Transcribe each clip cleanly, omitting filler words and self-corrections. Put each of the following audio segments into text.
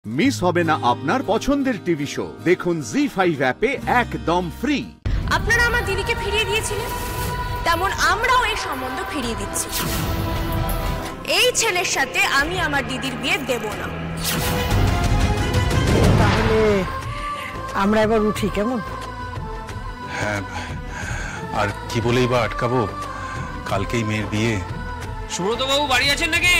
Miss হবে না আপনার পছন্দের টিভি শো। দেখুন জি5 অ্যাপে একদম ফ্রি। আপনারা আমার দিদিকে ফিরিয়ে দিয়েছিলেন, তেমন আমরাও এই সম্বন্ধ ফিরিয়ে দিচ্ছি। এই ছেলের সাথে আমি আমার দিদির বিয়ে দেব না। তাহলে আমরা এবার উঠি কেমন? হ্যাঁ, আর কি বলেই বা আটকাবো, কালকেই মেয়ের বিয়ে। সুব্রত বাবু বাড়ি আছেন নাকি?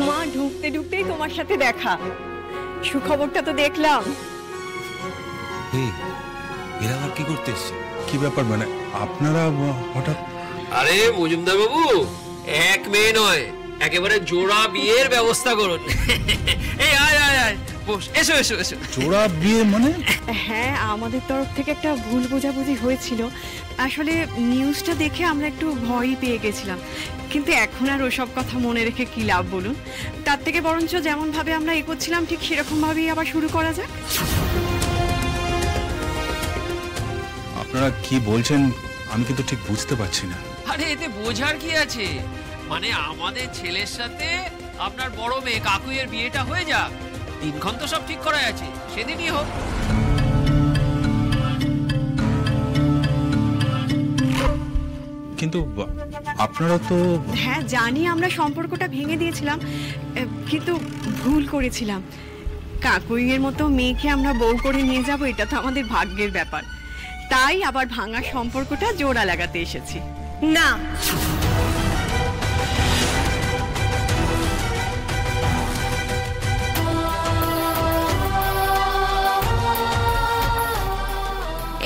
মা ঢুকতে ঢুকতেই তোমার সাথে দেখা, সুখবরটা তো দেখলাম। এরা আর কি করতে এসছে? কি ব্যাপার, মানে আপনারা হঠাৎ? আরে মজুমদার বাবু, এক মেয়ে নয়, একেবারে জোড়া বিয়ের ব্যবস্থা করুন। এই আয় আয় আয়, বস, এসো এসো এসো। জোড়া বিয়ে মানে? হ্যাঁ, আমাদের তরফ থেকে একটা ভুল বোঝাবুঝি হয়েছিল। আসলে নিউজটা দেখে আমরা একটু ভয়ই পেয়ে গেছিলাম, কিন্তু এখন আর ওসব কথা মনে রেখে কি লাভ বলুন? তার থেকে বরঞ্চ যেমন ভাবে আমরা এগোচ্ছিলাম ঠিক সেরকম ভাবেই আবার শুরু করা যাক। আপনারা কি বলছেন আমি কিন্তু ঠিক বুঝতে পারছি না। আরে এতে বোঝার কি আছে, মানে আমাদের ছেলের সাথে আপনার বড় মেয়ে কাকুইয়ের বিয়েটা হয়ে যাক, দিনক্ষণ তো সব ঠিক করা আছে, সেদিনই হোক। কিন্তু আপনারা তো... হ্যাঁ জানি, আমরা সম্পর্কটা ভেঙে দিয়েছিলাম, কিন্তু ভুল করেছিলাম। কাকুইয়ের মতো মেয়েকে আমরা বউ করে নিয়ে যাব, এটা তো আমাদের ভাগ্যের ব্যাপার। তাই আবার ভাঙা সম্পর্কটা জোড়া লাগাতে এসেছি। না,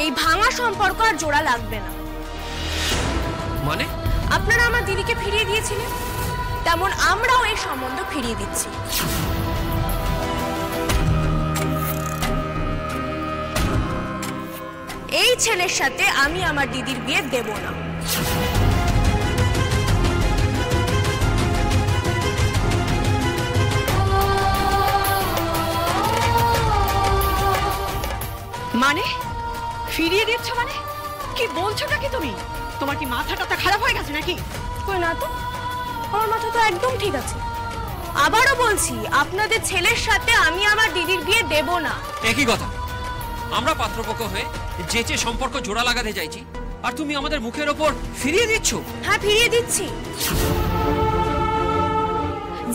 এই ভাঙা সম্পর্ক আর জোড়া লাগবে না। মানে আপনারা আমার দিদিকে ফিরিয়ে দিয়েছিলেন, তেমন আমরাও এই সম্বন্ধ ফিরিয়ে দিচ্ছি। এই ছেলের সাথে আমি আমার দিদির বিয়ে দেব না। মানে ফিরিয়ে দিচ্ছ মানে? কি বলছোটা কি তুমি? তোমার কি মাথাটা খারাপ হয়ে গেছে নাকি? কই না তো, আমার মাথা তো একদম ঠিক আছে। আবারও বলছি, আপনাদের ছেলের সাথে আমি আমার দিদির বিয়ে দেব না। একই কথা, আমরা পাত্রপক্ষ হয়ে যেচে সম্পর্ক জোড়া লাগাতে চাইছি, আর তুমি আমাদের মুখের ওপর ফিরিয়ে দিচ্ছ। হ্যাঁ, ফিরিয়ে দিচ্ছি।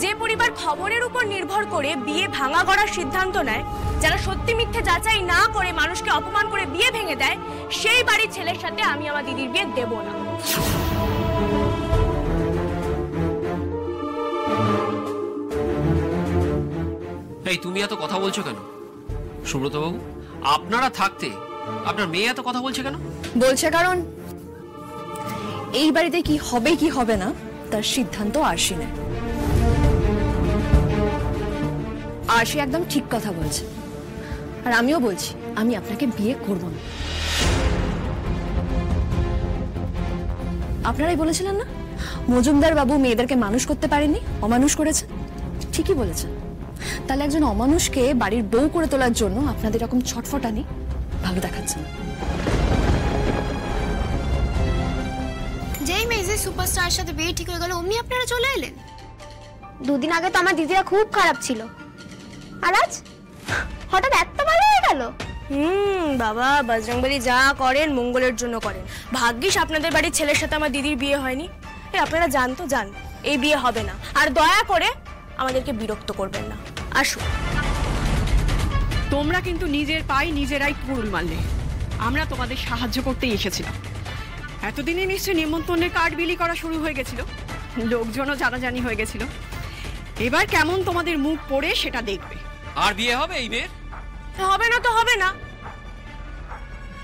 যে পরিবার খবরের উপর নির্ভর করে বিয়ে ভাঙা করার সিদ্ধান্ত নেয়, যারা সত্যি মিথ্যে যাচাই না করে মানুষকে অপমান করে বিয়ে ভেঙে দেয়, সেই বাড়ির ছেলের সাথে আমি আমার দিদির বিয়ে দেব না। এই তুমি এত কথা বলছো কেন সুব্রত বাবু? আপনারা থাকতে আপনার মেয়ে এত কথা বলছে কেন? বলছে কারণ এই বাড়িতে কি হবে কি হবে না তার সিদ্ধান্ত আরশি নেয়। আরশি একদম ঠিক কথা বলছে, আর আমিও বলছি আমি আপনাকে বিয়ে করব না। আপনারাই বলেছিলেন না মজুমদার বাবু মেয়েদেরকে মানুষ করতে পারেনি, অমানুষ করেছে? ঠিকই বলেছেন। তাহলে একজন অমানুষকে বাড়ির বউ করে তোলার জন্য আপনাদের এরকম ছটফটানি ভালো দেখাচ্ছে না। যেই মেয়ে সুপারস্টারের সাথে বিয়ে ঠিক হয়ে গেল, অমনি আপনারা চলে এলেন। দুদিন আগে তো আমার দিদিরা খুব খারাপ ছিল, আর আজ হঠাৎ এত ভালো হয়ে গেল। বাবা, বজরংবলী যা করেন মঙ্গলের জন্য করেন। ভাগ্যিস আপনাদের বাড়ির ছেলের সাথে আমার দিদির বিয়ে হয়নি। আপনারা জানতো জান এই বিয়ে হবে না, আর দয়া করে আমাদেরকে বিরক্ত করবেন না। আসুন। তোমরা কিন্তু নিজের পায়ে নিজেরাই কুড়ুল মারলে। আমরা তোমাদের সাহায্য করতেই এসেছিলাম। এতদিনে নিশ্চয়ই নিমন্ত্রণের কার্ড বিলি করা শুরু হয়ে গেছিল, লোকজনও জানাজানি হয়ে গেছিল। এবার কেমন তোমাদের মুখ পড়ে সেটা দেখবে। আর বিয়ে হবে এই মেয়ের? হবে না তো হবে না,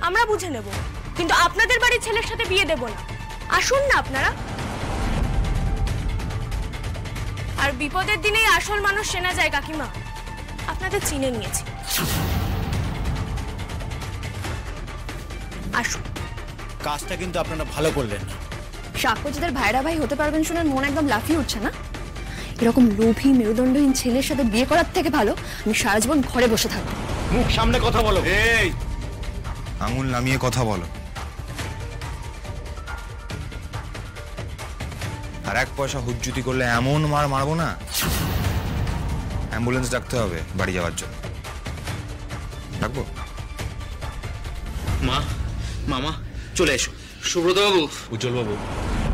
আমরা বুঝে নেব, কিন্তু আপনাদের বাড়ির ছেলের সাথে বিয়ে দেব না। আসুন না আপনারা। আর বিপদের দিনেই আসল মানুষ চেনা যায় কাকিমা, আপনাদের চিনে নিয়েছি। আসুন। কাজটা কিন্তু আপনারা ভালো করলেন না। সাক্ষ্যজিদের ভাইরা ভাই হতে পারবেন শুনে মন একদম লাফিয়ে উঠছে না? এরকম লোভী মেরুদণ্ডহীন ছেলের সাথে বিয়ে করার থেকে ভালো আমি সারা জীবন ঘরে বসে থাকবো। মুখ সামনে কথা বলো। এই আঙুল নামিয়ে কথা বলো। আর এক পয়সা হুজ্জুতি করলে এমন মার মারবো না, অ্যাম্বুলেন্স ডাকতে হবে বাড়ি যাওয়ার জন্য। ডাকবো? মা, মামা চলে এসো। সুব্রত বাবু, উজ্জ্বল বাবু,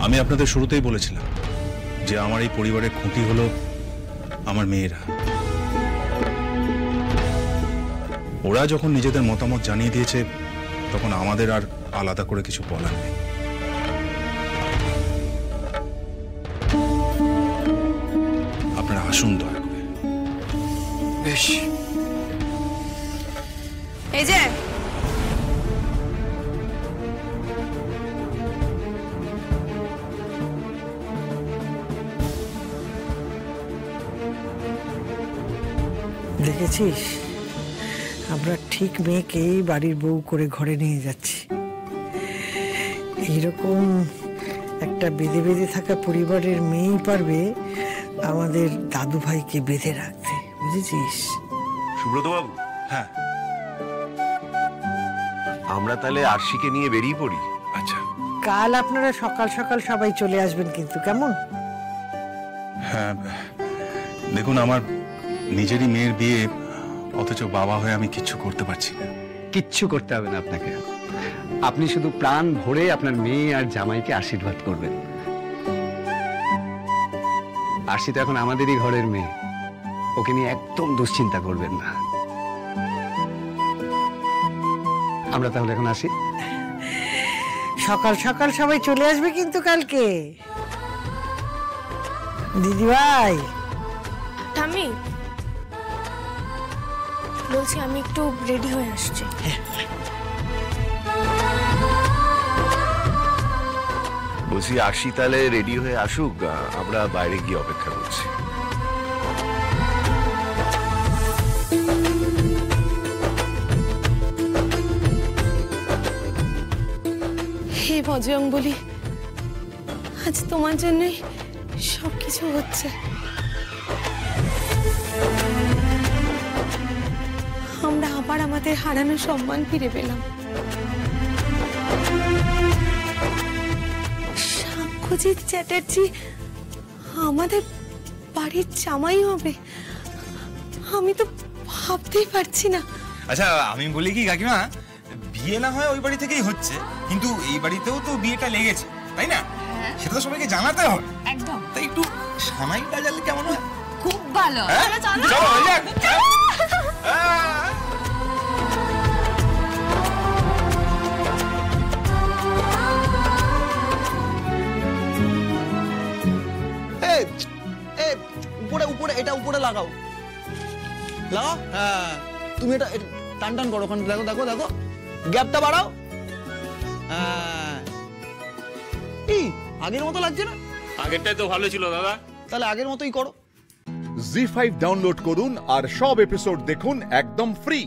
আমি আপনাদের শুরুতেই বলেছিলাম যে আমার এই পরিবারের খুঁটি হলো আমার মেয়েরা। ওরা যখন নিজেদের মতামত জানিয়ে দিয়েছে, তখন আমাদের আর আলাদা করে কিছু বলার নেই। আপনারা আসুন দয়া করে। বেশ। এই যে দেখেছিস, আমরা ঠিক মেয়েকেই বাড়ির বউ করে ঘরে নিয়ে যাচ্ছি। এইরকম একটা বেঁধে বেঁধে থাকা পরিবারের মেয়েই পারবে আমাদের দাদু ভাইকে বেঁধে রাখতে, বুঝেছিস? সুব্রত বাবু, হ্যাঁ, আমরা তাহলে আরশিকে নিয়ে বেরিয়ে পড়ি। আচ্ছা। কাল আপনারা সকাল সকাল সবাই চলে আসবেন কিন্তু, কেমন? হ্যাঁ, দেখুন, আমার নিজেরই মেয়ের বিয়ে, অথচ বাবা হয়ে আমি কিচ্ছু করতে পারছি না। কিচ্ছু করতে হবে না আপনাকে। আপনি শুধু প্রাণ ভরে আপনার মেয়ে আর জামাইকে আশীর্বাদ করবেন। আরশি তো এখন আমাদেরই ঘরের মেয়ে, ওকে নিয়ে একদম দুশ্চিন্তা করবেন না। আমরা তাহলে এখন আসি। সকাল সকাল সবাই চলে আসবে কিন্তু কালকে। দিদি ভাই, ঠাম্মি বলছি আমি একটু রেডি হয়ে আসছি। বলছি আরশি তাহলে রেডি হয়ে আসুক, আমরা বাইরে গিয়ে অপেক্ষা করছি। হে বজরং বলি, আজ তোমার জন্যই সবকিছু হচ্ছে। আমরা আবার আমাদের হারানো সম্মান ফিরে পেলাম। সাক্ষ্যজিৎ চ্যাটার্জি আমাদের বাড়ির জামাই হবে, আমি তো ভাবতেই পারছি না। আচ্ছা, আমি বলি কি কাকিমা, বিয়ে না হয় ওই বাড়ি থেকেই হচ্ছে, কিন্তু এই বাড়িতেও তো বিয়েটা লেগেছে, তাই না? সেটা তো সবাইকে জানাতে হবে। একদম তাই একটু সানাই বাজালে কেমন হয়? খুব ভালো। চলো, হয়ে যাক। উপরে উপরে, এটা উপরে লাগাও, লাগাও। হ্যাঁ, তুমি এটা টান টান করো, ওখানে দেখো দেখো দেখো, গ্যাপটা বাড়াও। হ্যাঁ, এই আগের মতো লাগছে না? আগেরটাই তো ভালো ছিল দাদা। তাহলে আগের মতোই করো। জি5 ডাউনলোড করুন আর সব এপিসোড দেখুন একদম ফ্রি।